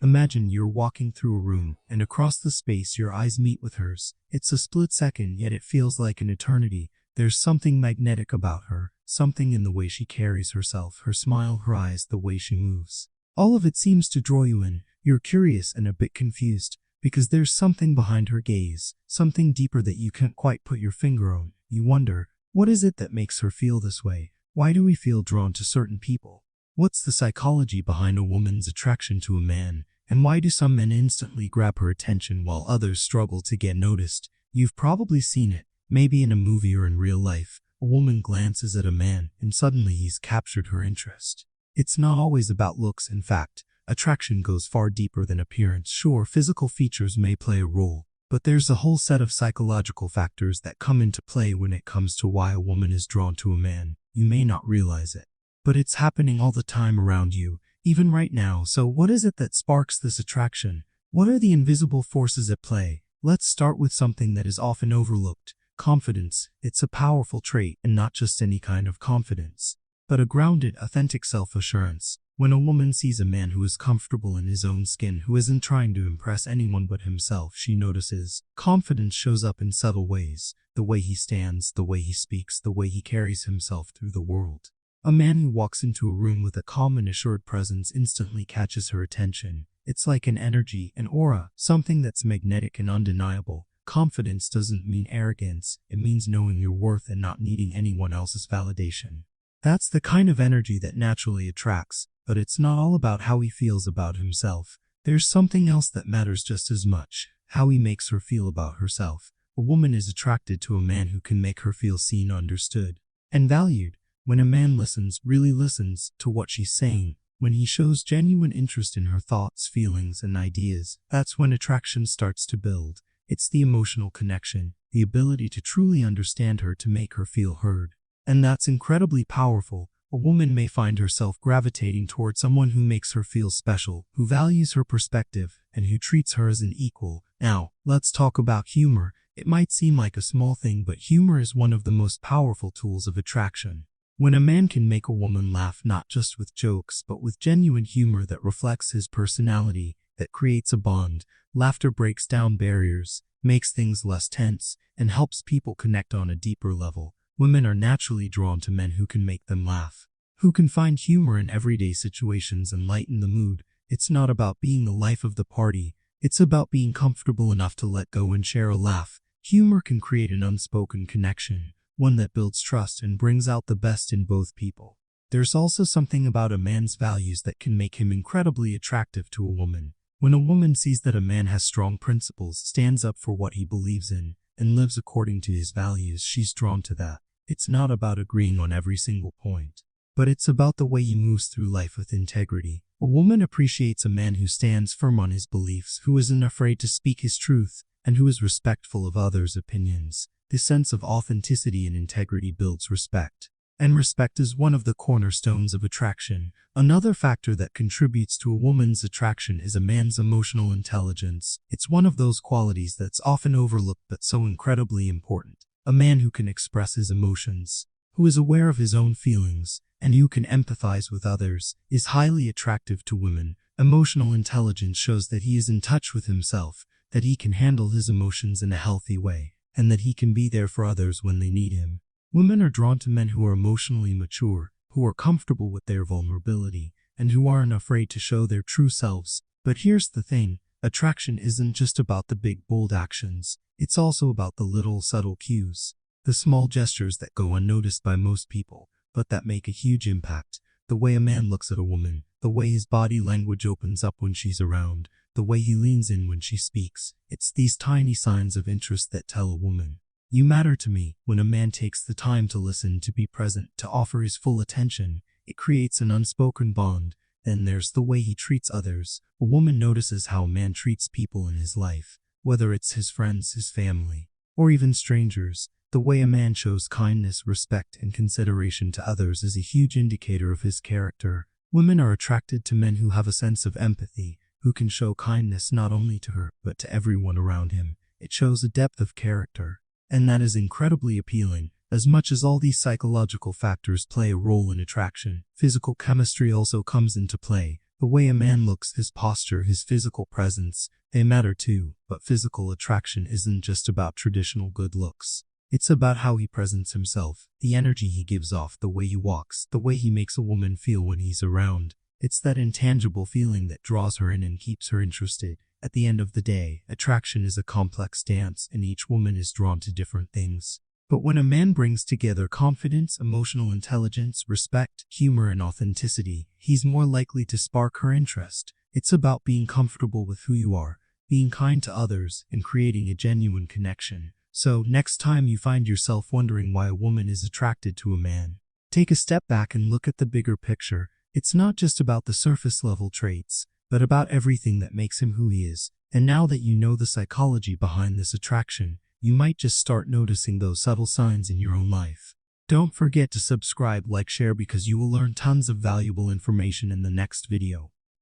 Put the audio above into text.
Imagine you're walking through a room, and across the space your eyes meet with hers. It's a split second, yet it feels like an eternity. There's something magnetic about her, something in the way she carries herself, her smile, her eyes, the way she moves. All of it seems to draw you in. You're curious and a bit confused, because there's something behind her gaze, something deeper that you can't quite put your finger on. You wonder, what is it that makes her feel this way? Why do we feel drawn to certain people? What's the psychology behind a woman's attraction to a man, and why do some men instantly grab her attention while others struggle to get noticed? You've probably seen it, maybe in a movie or in real life. A woman glances at a man, and suddenly he's captured her interest. It's not always about looks. In fact, attraction goes far deeper than appearance. Sure, physical features may play a role, but there's a whole set of psychological factors that come into play when it comes to why a woman is drawn to a man. You may not realize it, but it's happening all the time around you, even right now. So what is it that sparks this attraction? What are the invisible forces at play? Let's start with something that is often overlooked: confidence. It's a powerful trait, and not just any kind of confidence, but a grounded, authentic self-assurance. When a woman sees a man who is comfortable in his own skin, who isn't trying to impress anyone but himself, she notices. Confidence shows up in subtle ways: the way he stands, the way he speaks, the way he carries himself through the world. A man who walks into a room with a calm and assured presence instantly catches her attention. It's like an energy, an aura, something that's magnetic and undeniable. Confidence doesn't mean arrogance, it means knowing your worth and not needing anyone else's validation. That's the kind of energy that naturally attracts, but it's not all about how he feels about himself. There's something else that matters just as much: how he makes her feel about herself. A woman is attracted to a man who can make her feel seen, understood, and valued. When a man listens, really listens, to what she's saying, when he shows genuine interest in her thoughts, feelings, and ideas, that's when attraction starts to build. It's the emotional connection, the ability to truly understand her, to make her feel heard. And that's incredibly powerful. A woman may find herself gravitating towards someone who makes her feel special, who values her perspective, and who treats her as an equal. Now, let's talk about humor. It might seem like a small thing, but humor is one of the most powerful tools of attraction. When a man can make a woman laugh, not just with jokes, but with genuine humor that reflects his personality, that creates a bond. Laughter breaks down barriers, makes things less tense, and helps people connect on a deeper level. Women are naturally drawn to men who can make them laugh, who can find humor in everyday situations and lighten the mood. It's not about being the life of the party, it's about being comfortable enough to let go and share a laugh. Humor can create an unspoken connection, one that builds trust and brings out the best in both people. There's also something about a man's values that can make him incredibly attractive to a woman. When a woman sees that a man has strong principles, stands up for what he believes in, and lives according to his values, she's drawn to that. It's not about agreeing on every single point, but it's about the way he moves through life with integrity. A woman appreciates a man who stands firm on his beliefs, who isn't afraid to speak his truth, and who is respectful of others' opinions. This sense of authenticity and integrity builds respect, and respect is one of the cornerstones of attraction. Another factor that contributes to a woman's attraction is a man's emotional intelligence. It's one of those qualities that's often overlooked but so incredibly important. A man who can express his emotions, who is aware of his own feelings, and who can empathize with others, is highly attractive to women. Emotional intelligence shows that he is in touch with himself, that he can handle his emotions in a healthy way, and that he can be there for others when they need him. Women are drawn to men who are emotionally mature, who are comfortable with their vulnerability, and who aren't afraid to show their true selves. But here's the thing: attraction isn't just about the big, bold actions. It's also about the little, subtle cues, the small gestures that go unnoticed by most people, but that make a huge impact. The way a man looks at a woman, the way his body language opens up when she's around, the way he leans in when she speaks. It's these tiny signs of interest that tell a woman, "You matter to me." When a man takes the time to listen, to be present, to offer his full attention, it creates an unspoken bond. Then there's the way he treats others. A woman notices how a man treats people in his life, whether it's his friends, his family, or even strangers. The way a man shows kindness, respect, and consideration to others is a huge indicator of his character. Women are attracted to men who have a sense of empathy, who can show kindness not only to her, but to everyone around him. It shows a depth of character, and that is incredibly appealing. As much as all these psychological factors play a role in attraction, physical chemistry also comes into play. The way a man looks, his posture, his physical presence, they matter too, but physical attraction isn't just about traditional good looks. It's about how he presents himself, the energy he gives off, the way he walks, the way he makes a woman feel when he's around. It's that intangible feeling that draws her in and keeps her interested. At the end of the day, attraction is a complex dance, and each woman is drawn to different things. But when a man brings together confidence, emotional intelligence, respect, humor, and authenticity, he's more likely to spark her interest. It's about being comfortable with who you are, being kind to others, and creating a genuine connection. So, next time you find yourself wondering why a woman is attracted to a man, take a step back and look at the bigger picture. It's not just about the surface level traits, but about everything that makes him who he is. And now that you know the psychology behind this attraction, you might just start noticing those subtle signs in your own life. Don't forget to subscribe, like, share, because you will learn tons of valuable information in the next video.